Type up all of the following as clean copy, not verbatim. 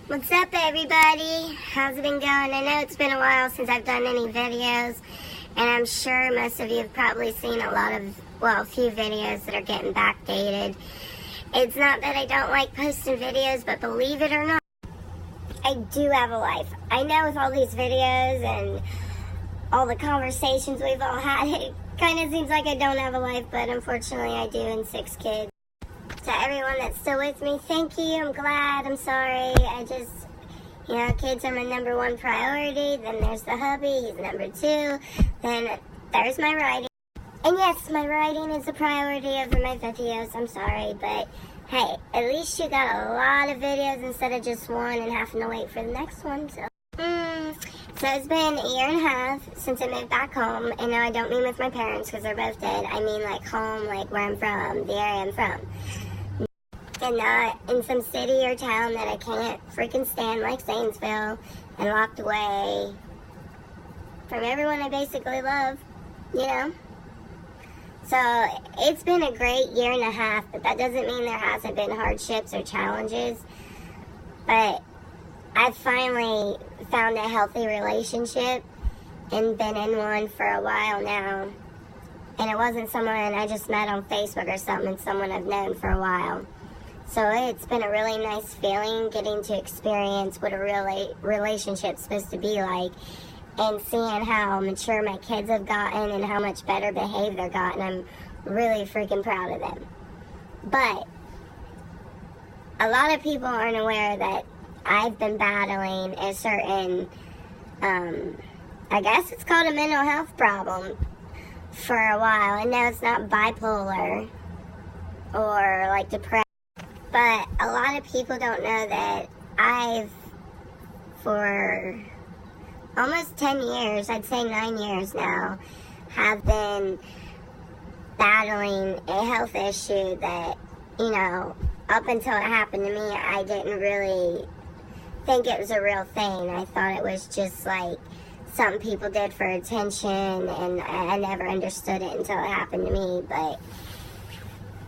What's up, everybody? How's it been going? I know it's been a while since I've done any videos, and I'm sure most of you have probably seen a few videos that are getting backdated. It's not that I don't like posting videos, but believe it or not, I do have a life. I know with all these videos and all the conversations we've all had, it kind of seems like I don't have a life, but unfortunately I do, and 6 kids. To everyone that's still with me, thank you. I'm glad. I'm sorry. Kids are my number 1 priority. Then there's the hubby. He's number 2. Then there's my writing. And yes, my writing is a priority over my videos. I'm sorry, but hey, at least you got a lot of videos instead of just one and having to wait for the next one. So it's been a year and a half since I moved back home. And no, I don't mean with my parents because they're both dead. I mean like home, like where I'm from, the area I'm from. And not in some city or town that I can't freaking stand, like Zanesville, and locked away from everyone I basically love, you know? So it's been a great year and a half, but that doesn't mean there hasn't been hardships or challenges. But I've finally found a healthy relationship and been in one for a while now. And it wasn't someone I just met on Facebook or something, it's someone I've known for a while. So it's been a really nice feeling getting to experience what a real relationship's supposed to be like and seeing how mature my kids have gotten and how much better behaved they've gotten. I'm really freaking proud of them. But a lot of people aren't aware that I've been battling a certain, I guess it's called a mental health problem for a while. And no, it's not bipolar or like depression. But a lot of people don't know that I've, for almost 10 years, I'd say 9 years now, have been battling a health issue that, up until it happened to me, I didn't really think it was a real thing. I thought it was just like something people did for attention, and I never understood it until it happened to me. But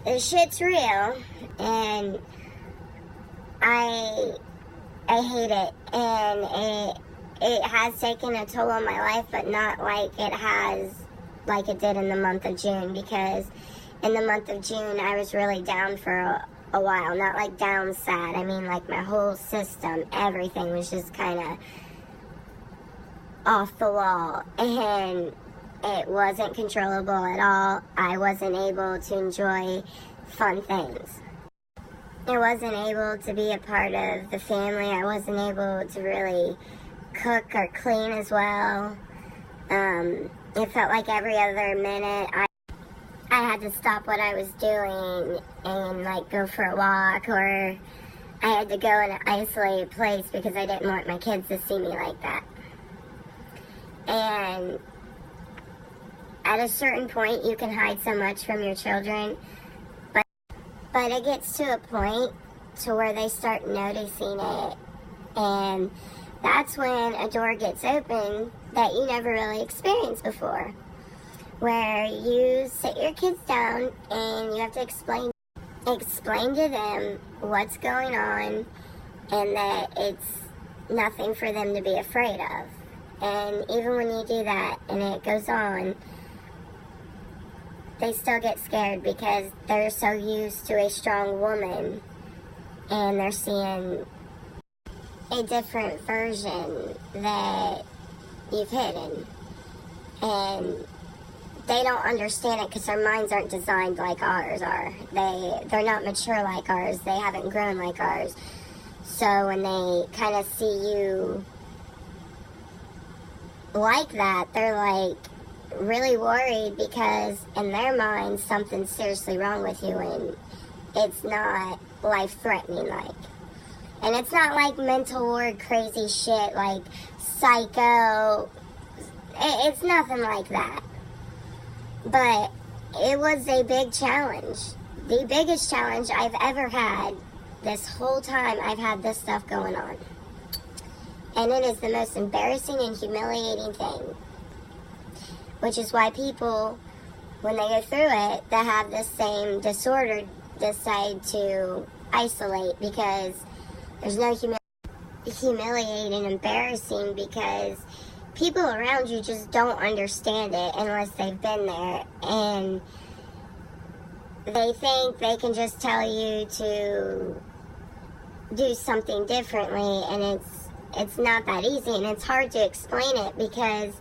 this shit's real, and I hate it, and it has taken a toll on my life, but not like it did in the month of June, because in the month of June I was really down for a while. Not like down sad, I mean like my whole system, everything was just kind of off the wall, and it wasn't controllable at all. I wasn't able to enjoy fun things. I wasn't able to be a part of the family. I wasn't able to really cook or clean as well. It felt like every other minute I had to stop what I was doing and like go for a walk, or I had to go in an isolated place because I didn't want my kids to see me like that. And at a certain point, you can hide so much from your children, but it gets to a point to where they start noticing it, and that's when a door gets open that you never really experienced before, where you sit your kids down and you have to explain to them what's going on and that it's nothing for them to be afraid of. And even when you do that and it goes on, they still get scared because they're so used to a strong woman and they're seeing a different version that you've hidden. And they don't understand it because their minds aren't designed like ours are. They're not mature like ours. They haven't grown like ours. So when they kind of see you like that, they're like really worried because in their minds something's seriously wrong with you, and it's not life-threatening like. And it's not like mental ward crazy shit like psycho. It's nothing like that. But it was a big challenge. The biggest challenge I've ever had this whole time I've had this stuff going on. And it is the most embarrassing and humiliating thing. Which is why people, when they go through it, that have this same disorder, decide to isolate because there's no humiliating and embarrassing because people around you just don't understand it unless they've been there, and they think they can just tell you to do something differently, and it's not that easy, and it's hard to explain it because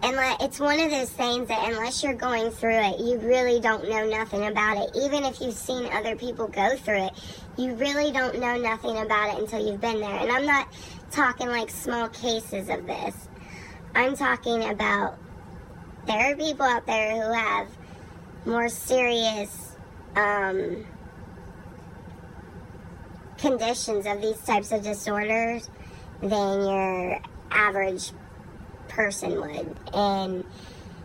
it's one of those things that unless you're going through it, you really don't know nothing about it. Even if you've seen other people go through it, you really don't know nothing about it until you've been there. And I'm not talking like small cases of this. I'm talking about there are people out there who have more serious conditions of these types of disorders than your average person would. And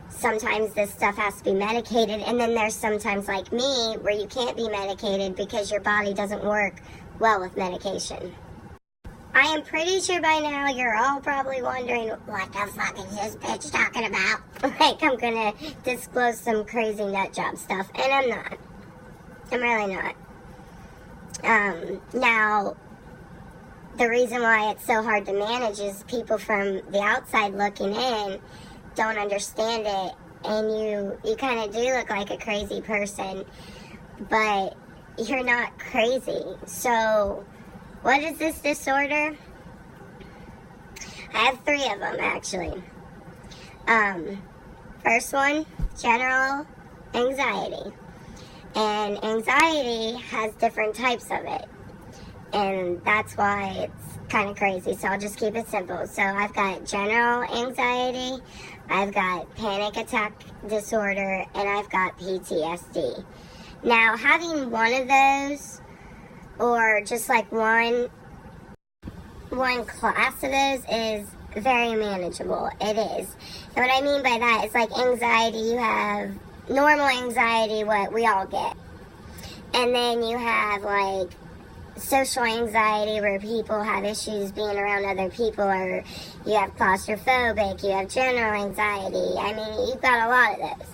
sometimes this stuff has to be medicated, and then there's sometimes like me where you can't be medicated because your body doesn't work well with medication. I am pretty sure by now you're all probably wondering, what the fuck is this bitch talking about? Like I'm gonna disclose some crazy nut job stuff, and I'm not. I'm really not. Now, the reason why it's so hard to manage is people from the outside looking in don't understand it, and you kind of do look like a crazy person, but you're not crazy. So, what is this disorder? I have 3 of them, actually. First one, general anxiety. And anxiety has different types of it. And that's why it's kind of crazy. So I'll just keep it simple. So I've got general anxiety, I've got panic attack disorder, and I've got PTSD. Now, having one of those, or just like one class of those, is very manageable. It is. And what I mean by that is like anxiety, you have normal anxiety, what we all get. And then you have like social anxiety, where people have issues being around other people, or you have claustrophobic, you have general anxiety. I mean, you've got a lot of those.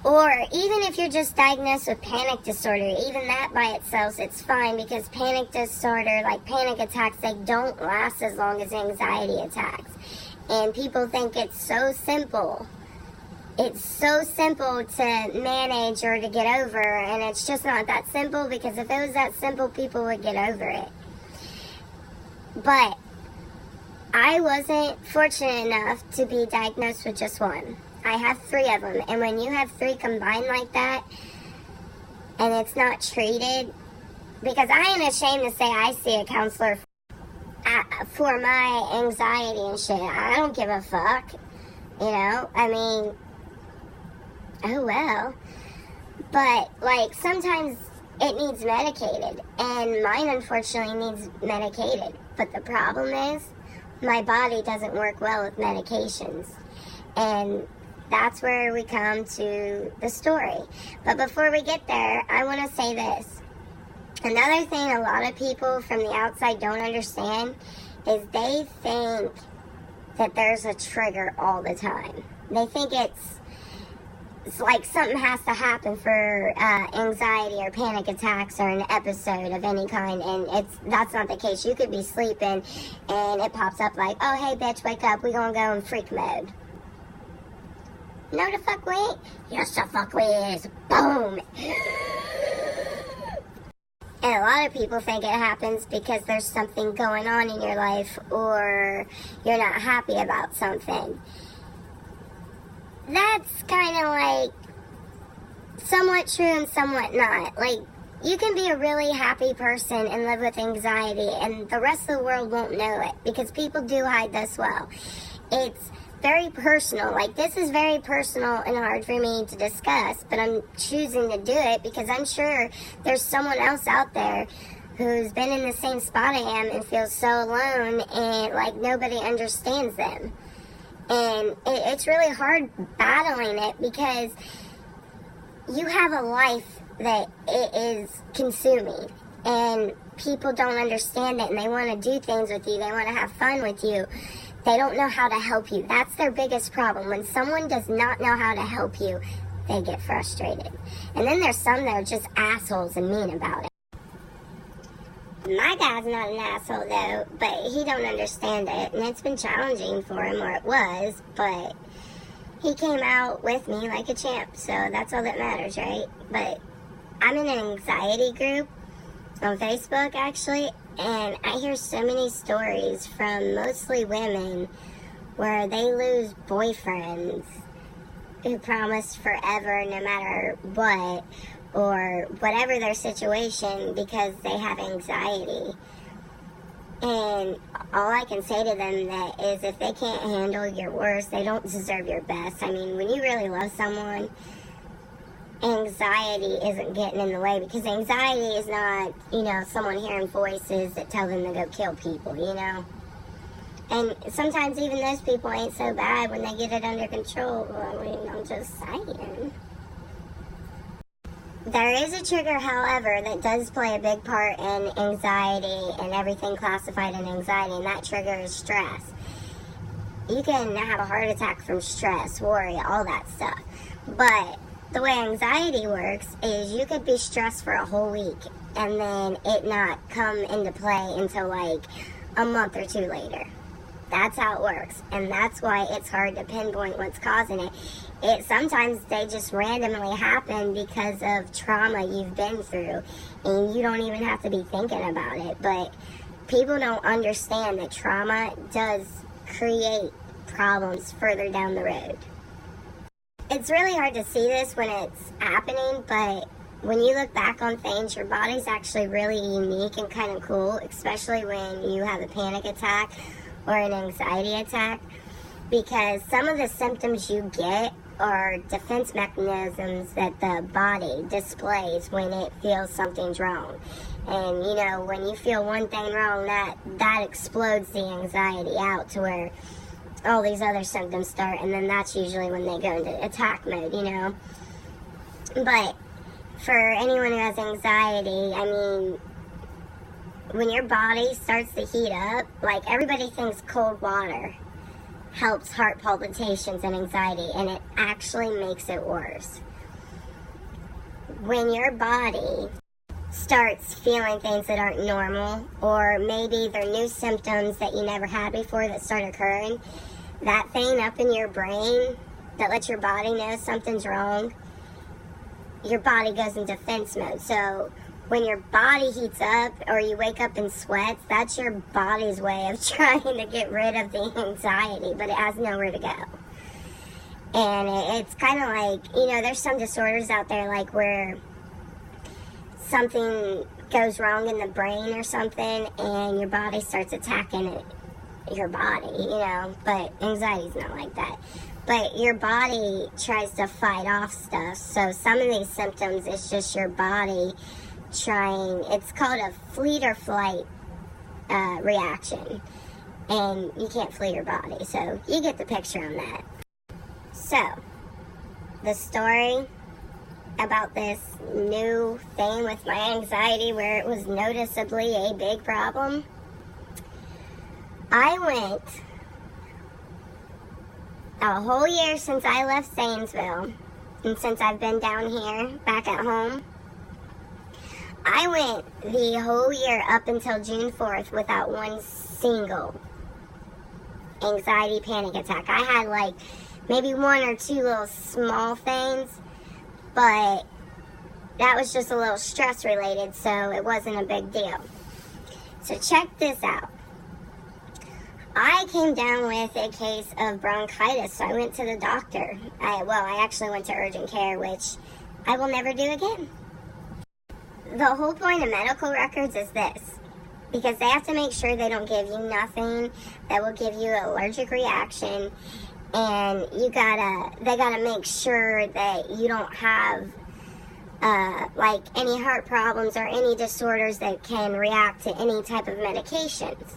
Or even if you're just diagnosed with panic disorder, even that by itself, it's fine, because panic disorder, like panic attacks, they don't last as long as anxiety attacks. And people think it's so simple. It's so simple to manage or to get over, and it's just not that simple, because if it was that simple, people would get over it. But I wasn't fortunate enough to be diagnosed with just one. I have 3 of them, and when you have 3 combined like that, and it's not treated, because I ain't ashamed to say I see a counselor for my anxiety and shit. I don't give a fuck, you know? I mean, oh well. But like sometimes it needs medicated, and mine unfortunately needs medicated. But the problem is my body doesn't work well with medications, and that's where we come to the story. But before we get there, I want to say this. Another thing a lot of people from the outside don't understand is they think that there's a trigger all the time. They think it's like something has to happen for anxiety or panic attacks or an episode of any kind, and that's not the case. You could be sleeping and it pops up like, oh hey bitch, wake up, we gonna go in freak mode. No the fuck we ain't. Yes the fuck we is. Boom. And a lot of people think it happens because there's something going on in your life, or you're not happy about something. That's kind of like somewhat true and somewhat not. Like, you can be a really happy person and live with anxiety, and the rest of the world won't know it, because people do hide this well. It's very personal. Like, this is very personal and hard for me to discuss, but I'm choosing to do it because I'm sure there's someone else out there who's been in the same spot I am and feels so alone, and like nobody understands them. And it's really hard battling it, because you have a life that it is consuming, and people don't understand it, and they want to do things with you, they want to have fun with you. They don't know how to help you. That's their biggest problem. When someone does not know how to help you, they get frustrated. And then there's some that are just assholes and mean about it. My guy's not an asshole though, but he don't understand it, and it's been challenging for him, or it was, but he came out with me like a champ, so that's all that matters, right? But I'm in an anxiety group on Facebook, actually, and I hear so many stories from mostly women where they lose boyfriends who promised forever no matter what, or whatever their situation, because they have anxiety. And all I can say to them that is, if they can't handle your worst, they don't deserve your best. I mean, when you really love someone, anxiety isn't getting in the way, because anxiety is not, someone hearing voices that tell them to go kill people, And sometimes even those people ain't so bad when they get it under control. I mean, I'm just saying. There is a trigger, however, that does play a big part in anxiety and everything classified in anxiety, and that trigger is stress. You can have a heart attack from stress, worry, all that stuff. But the way anxiety works is you could be stressed for a whole week and then it not come into play until like a month or two later. That's how it works, and that's why it's hard to pinpoint what's causing it. Sometimes they just randomly happen because of trauma you've been through, and you don't even have to be thinking about it. But people don't understand that trauma does create problems further down the road. It's really hard to see this when it's happening, but when you look back on things, your body's actually really unique and kind of cool, especially when you have a panic attack or an anxiety attack, because some of the symptoms you get are defense mechanisms that the body displays when it feels something's wrong. And when you feel one thing wrong, that explodes the anxiety out to where all these other symptoms start, and then that's usually when they go into attack mode, But for anyone who has anxiety, I mean, when your body starts to heat up, like, everybody thinks cold water helps heart palpitations and anxiety, and it actually makes it worse. When your body starts feeling things that aren't normal, or maybe they're new symptoms that you never had before that start occurring, that thing up in your brain that lets your body know something's wrong, your body goes in defense mode. So when your body heats up or you wake up in sweats, that's your body's way of trying to get rid of the anxiety, but it has nowhere to go. And it's kind of like, there's some disorders out there, like where something goes wrong in the brain or something, and your body starts attacking your body, but anxiety's not like that. But your body tries to fight off stuff, so some of these symptoms, it's just your body trying. It's called a fleet or flight reaction, and you can't flee your body, so you get the picture on that. So the story about this new thing with my anxiety where it was noticeably a big problem, I went a whole year since I left Zanesville, and since I've been down here back at home, I went the whole year up until June 4th without one single anxiety panic attack. I had like maybe one or two little small things, but that was just a little stress related, so it wasn't a big deal. So check this out. I came down with a case of bronchitis, so I went to the doctor. I actually went to urgent care, which I will never do again. The whole point of medical records is this, because they have to make sure they don't give you nothing that will give you an allergic reaction, and they gotta make sure that you don't have like any heart problems or any disorders that can react to any type of medications.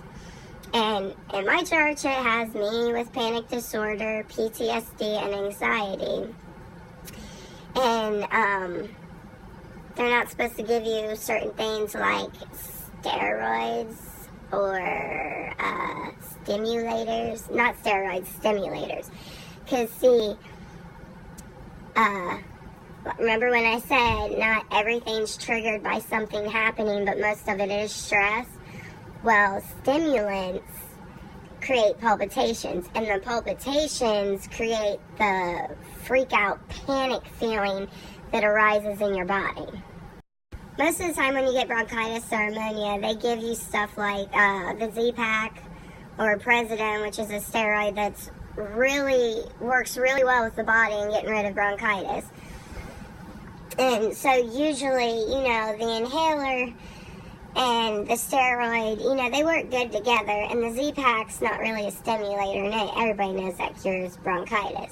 And in my church, it has me with panic disorder, PTSD, and anxiety. And they're not supposed to give you certain things like steroids or stimulators. Not steroids, stimulators. Because, see, Remember when I said not everything's triggered by something happening, but most of it is stress? Well, stimulants create palpitations, and the palpitations create the freak out panic feeling that arises in your body. Most of the time when you get bronchitis or pneumonia, they give you stuff like the Z-Pak or President, which is a steroid that's works really well with the body in getting rid of bronchitis. And so usually, the inhaler and the steroid, they work good together, and the Z-Pak's not really a stimulator, and everybody knows that cures bronchitis.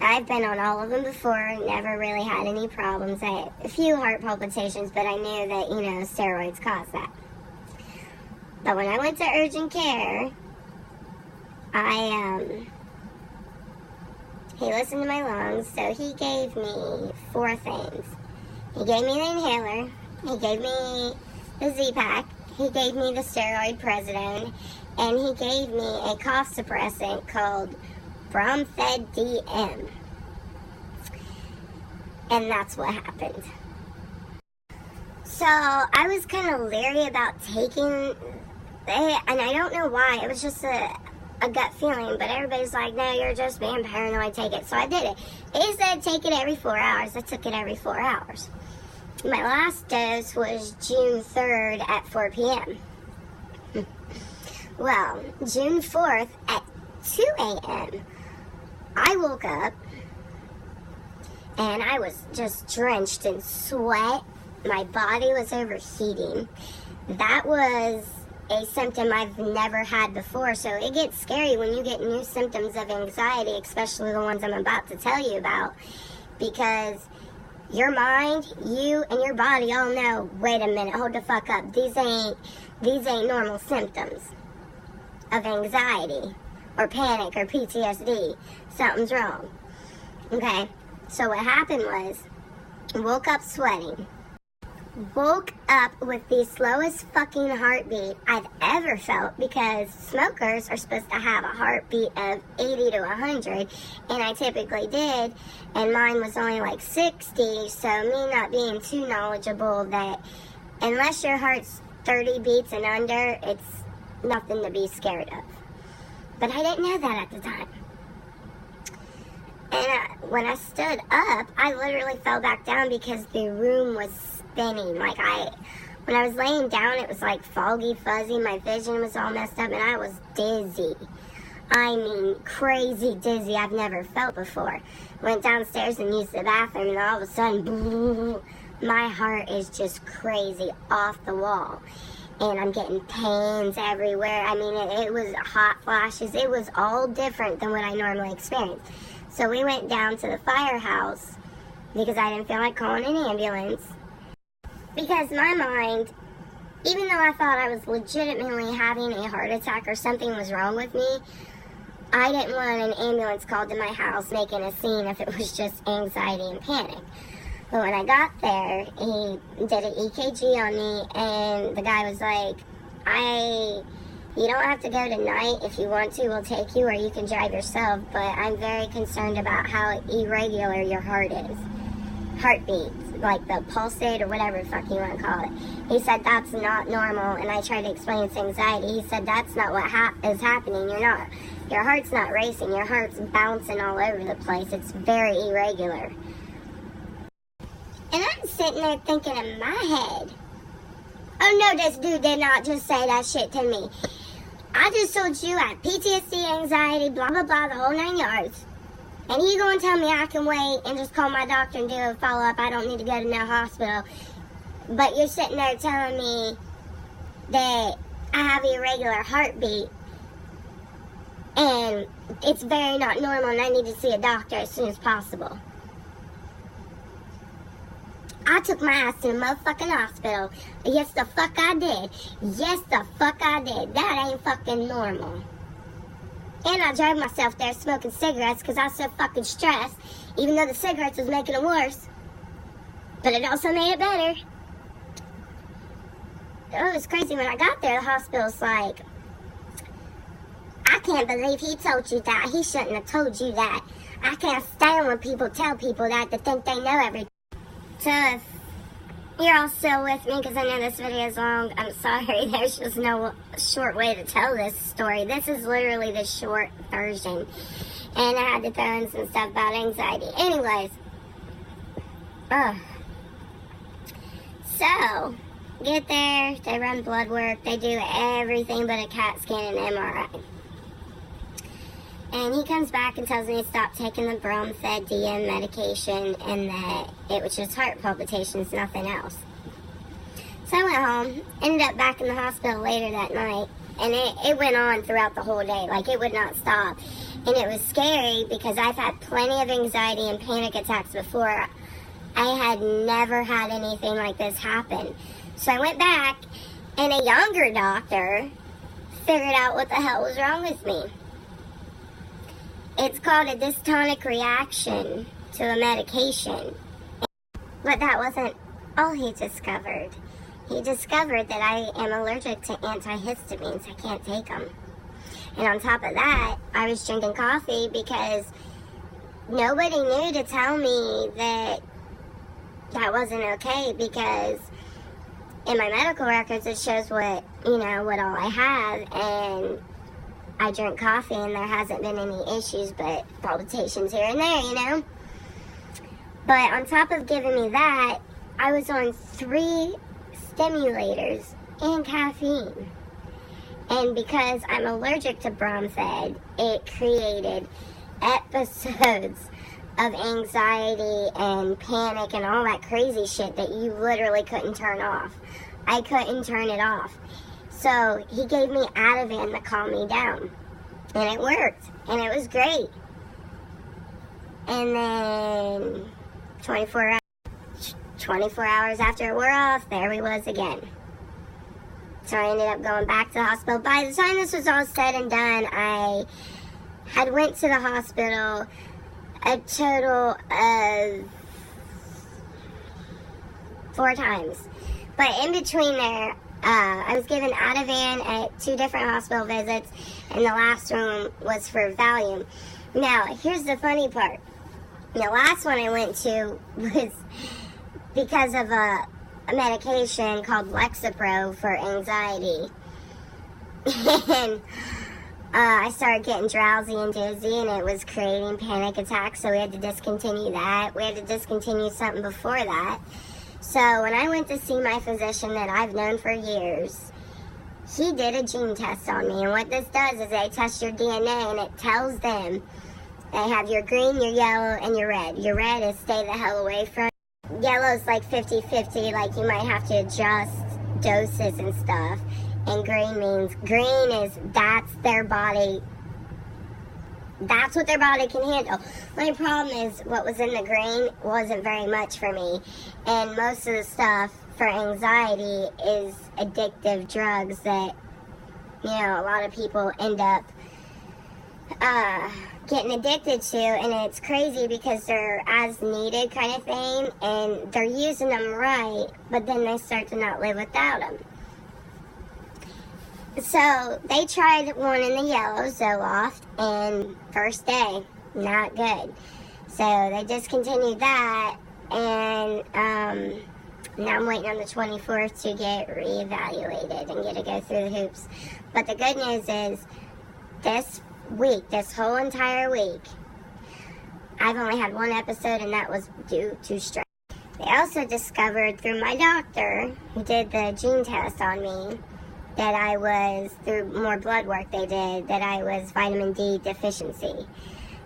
I've been on all of them before, never really had any problems. I had a few heart palpitations, but I knew that, steroids cause that. But when I went to urgent care, he listened to my lungs, so he gave me 4 things. He gave me the inhaler, he gave me the Z-Pak, he gave me the steroid President, and he gave me a cough suppressant called Bromfed DM. And that's what happened. So I was kind of leery about taking it, and I don't know why. It was just a gut feeling, but everybody's like, no, you're just being paranoid, take it. So I did it. They said take it every 4 hours. I took it every 4 hours. My last dose was June 3rd at 4 p.m. Well, June 4th at 2 a.m., I woke up and I was just drenched in sweat. My body was overheating. That was a symptom I've never had before, so it gets scary when you get new symptoms of anxiety, especially the ones I'm about to tell you about, because your mind, you, and your body all know, wait a minute, hold the fuck up, these ain't normal symptoms of anxiety or panic or PTSD. Something's wrong. Okay, so what happened was, woke up sweating, woke up with the slowest fucking heartbeat I've ever felt, because smokers are supposed to have a heartbeat of 80 to 100, and I typically did, and mine was only like 60, so me not being too knowledgeable that unless your heart's 30 beats and under, it's nothing to be scared of. But I didn't know that at the time. And when I stood up, I literally fell back down because the room was spinning. When I was laying down, it was like foggy, fuzzy. My vision was all messed up, and I was dizzy. I mean, crazy dizzy I've never felt before. Went downstairs and used the bathroom, and all of a sudden, my heart is just crazy off the wall. And I'm getting pains everywhere. I mean, it was hot flashes. It was all different than what I normally experience. So we went down to the firehouse because I didn't feel like calling an ambulance. Because my mind, even though I thought I was legitimately having a heart attack or something was wrong with me, I didn't want an ambulance called to my house making a scene if it was just anxiety and panic. But when I got there, he did an EKG on me, and the guy was like, you don't have to go tonight. If you want to, we'll take you, or you can drive yourself, but I'm very concerned about how irregular your heart is. Heartbeats, like the pulsate or whatever the fuck you want to call it. He said that's not normal, and I tried to explain it's anxiety. He said that's not what is happening. Your heart's not racing. Your heart's bouncing all over the place. It's very irregular. And I'm sitting there thinking in my head, oh no, this dude did not just say that shit to me. I just told you I have PTSD, anxiety, blah, blah, blah, the whole 9 yards. And you gonna tell me I can wait and just call my doctor and do a follow-up, I don't need to go to no hospital. But you're sitting there telling me that I have an irregular heartbeat and it's very not normal and I need to see a doctor as soon as possible. I took my ass to the motherfucking hospital. Yes, the fuck I did. Yes, the fuck I did. That ain't fucking normal. And I drove myself there smoking cigarettes because I was so fucking stressed, even though the cigarettes was making it worse. But it also made it better. It was crazy when I got there. The hospital's like, I I can't believe he told you that. He shouldn't have told you that. I can't stand when people tell people that to think they know everything. So if you're all still with me, because I know this video is long, I'm sorry. There's just no short way to tell this story. This is literally the short version. And I had to throw in some stuff about anxiety. Anyways. So, get there, they run blood work, they do everything but a CAT scan and MRI. And he comes back and tells me to stop taking the Bromfed DM medication and that it was just heart palpitations, nothing else. So I went home, ended up back in the hospital later that night, and it went on throughout the whole day, like it would not stop. And it was scary because I've had plenty of anxiety and panic attacks before. I had never had anything like this happen. So I went back, and a younger doctor figured out what the hell was wrong with me. It's called a dystonic reaction to a medication. But that wasn't all he discovered. He discovered that I am allergic to antihistamines. I can't take them. And on top of that, I was drinking coffee because nobody knew to tell me that that wasn't okay, because in my medical records it shows what all I have, and I drink coffee and there hasn't been any issues but palpitations here and there, But on top of giving me that, I was on 3 stimulators and caffeine. And because I'm allergic to Bromfed, it created episodes of anxiety and panic and all that crazy shit that you literally couldn't turn off. I couldn't turn it off. So he gave me Ativan to calm me down. And it worked. And it was great. And then 24 hours after it wore off, there we was again. So I ended up going back to the hospital. By the time this was all said and done, I had went to the hospital a total of 4 times. But in between there, I was given Ativan at 2 different hospital visits, and the last one was for Valium. Now, here's the funny part. The last one I went to was because of a medication called Lexapro for anxiety. And I started getting drowsy and dizzy, and it was creating panic attacks, so we had to discontinue that. We had to discontinue something before that. So when I went to see my physician that I've known for years, he did a gene test on me. And what this does is they test your DNA, and it tells them they have your green, your yellow, and your red. Your red is stay the hell away from. Yellow's like 50-50, like you might have to adjust doses and stuff. And green is that's their body. That's what their body can handle. My problem is what was in the green wasn't very much for me. And most of the stuff for anxiety is addictive drugs that, a lot of people end up getting addicted to. And it's crazy because they're as needed kind of thing. And they're using them right, but then they start to not live without them. So they tried one in the yellow, Zoloft, and first day, not good. So they discontinued that, and now I'm waiting on the 24th to get reevaluated and get to go through the hoops. But the good news is, this whole entire week, I've only had 1 episode, and that was due to stress. They also discovered through my doctor, who did the gene test on me, that I was, through more blood work they did, that I was vitamin D deficiency.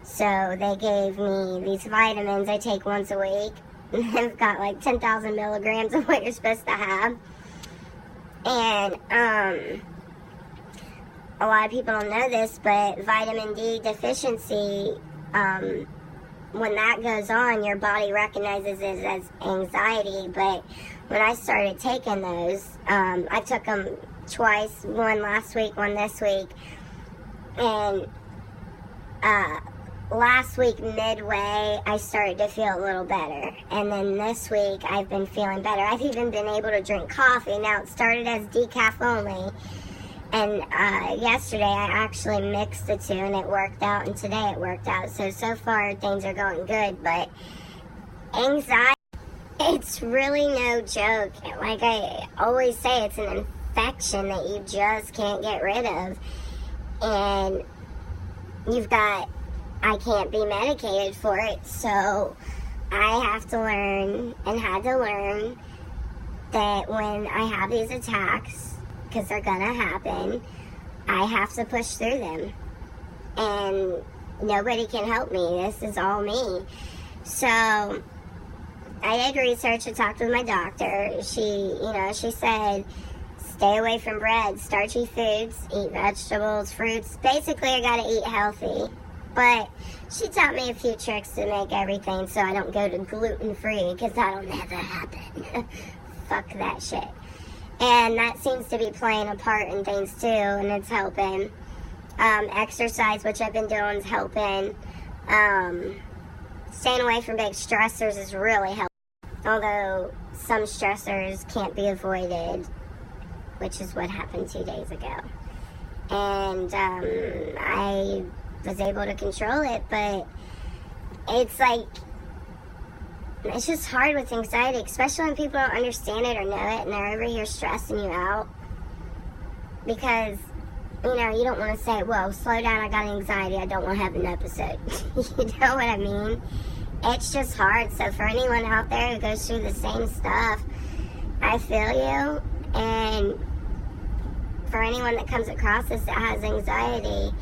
So they gave me these vitamins I take once a week. They've got like 10,000 milligrams of what you're supposed to have. And a lot of people don't know this, but vitamin D deficiency, when that goes on, your body recognizes it as anxiety. But when I started taking those, I took them twice, one last week, one this week, and last week midway I started to feel a little better, and then this week I've been feeling better. I've even been able to drink coffee. Now it started as decaf only, And yesterday I actually mixed the two and it worked out, and today it worked out. So far things are going good, but anxiety, it's really no joke. Like I always say, it's an infection that you just can't get rid of. And I can't be medicated for it, so I have to learn and had to learn that when I have these attacks, because they're gonna happen, I have to push through them. And nobody can help me. This is all me. So I did research. I talked with my doctor. She said, stay away from bread, starchy foods, eat vegetables, fruits. Basically, I gotta eat healthy. But she taught me a few tricks to make everything so I don't go to gluten-free, because that'll never happen. Fuck that shit. And that seems to be playing a part in things too, and it's helping. Exercise, which I've been doing, is helping. Staying away from big stressors is really helping. Although some stressors can't be avoided, which is what happened 2 days ago. And I was able to control it, but it's like, it's just hard with anxiety, especially when people don't understand it or know it, and they're over here stressing you out. Because, you don't want to say, well, slow down, I got anxiety, I don't want to have an episode. You know what I mean? It's just hard. So for anyone out there who goes through the same stuff, I feel you. And for anyone that comes across this that has anxiety,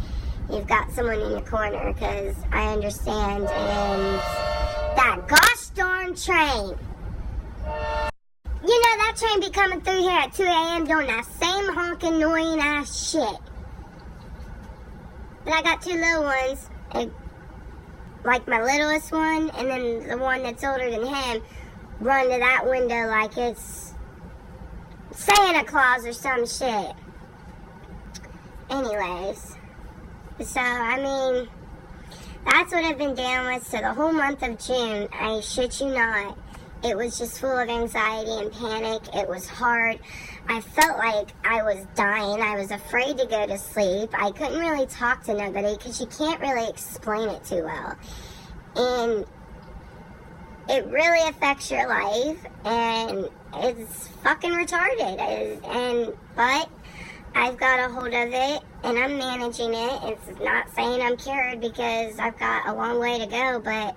you've got someone in your corner, because I understand. And that gosh darn train. That train be coming through here at 2 a.m. doing that same honking, annoying ass shit. But I got two little ones, like my littlest one, and then the one that's older than him, run to that window like it's Santa Claus or some shit. Anyways, so that's what I've been dealing with. So the whole month of June, I shit you not, it was just full of anxiety and panic. It was hard. I felt like I was dying. I was afraid to go to sleep. I couldn't really talk to nobody because you can't really explain it too well. And it really affects your life, and it's fucking retarded. But I've got a hold of it, and I'm managing it. It's not saying I'm cured, because I've got a long way to go, but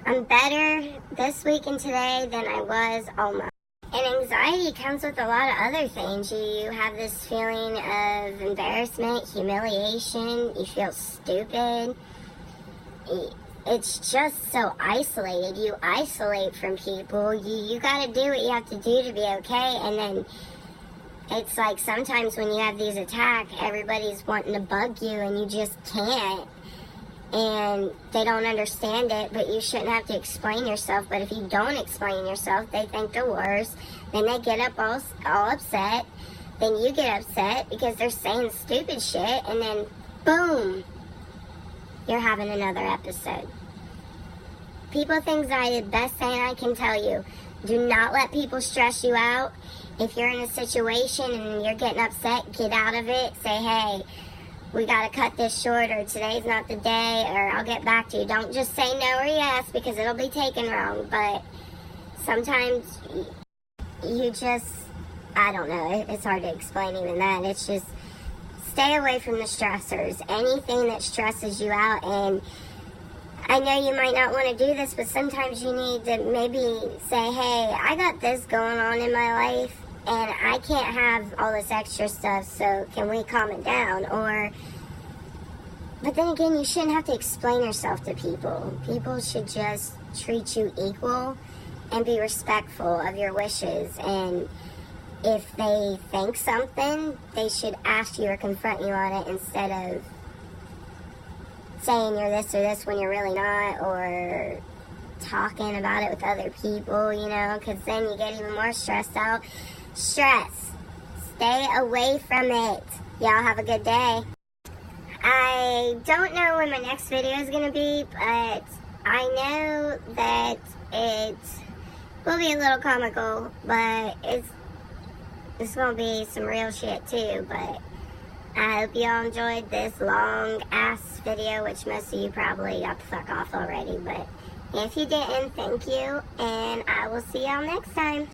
I'm better this week and today than I was almost. And anxiety comes with a lot of other things. You have this feeling of embarrassment, humiliation, you feel stupid. It's just so isolated. You isolate from people. You gotta do what you have to do to be okay, and then it's like sometimes when you have these attacks, everybody's wanting to bug you and you just can't. And they don't understand it, but you shouldn't have to explain yourself. But if you don't explain yourself, they think the worst. Then they get up all upset. Then you get upset because they're saying stupid shit. And then, boom, you're having another episode. People with anxiety, the best thing I can tell you, do not let people stress you out. If you're in a situation and you're getting upset, get out of it. Say, hey, we got to cut this short, or today's not the day, or I'll get back to you. Don't just say no or yes, because it'll be taken wrong. But sometimes you just, I don't know, it's hard to explain even that. It's just stay away from the stressors. Anything that stresses you out. And I know you might not want to do this, but sometimes you need to maybe say, hey, I got this going on in my life, and I can't have all this extra stuff, so can we calm it down? But then again, you shouldn't have to explain yourself to people. People should just treat you equal and be respectful of your wishes. And if they think something, they should ask you or confront you on it, instead of saying you're this or this when you're really not, or talking about it with other people, because then you get even more stressed out. Stress. Stay away from it. Y'all have a good day. I don't know when my next video is going to be, but I know that it will be a little comical, but it's going to be some real shit too. But I hope y'all enjoyed this long-ass video, which most of you probably got the fuck off already, but if you didn't, thank you, and I will see y'all next time.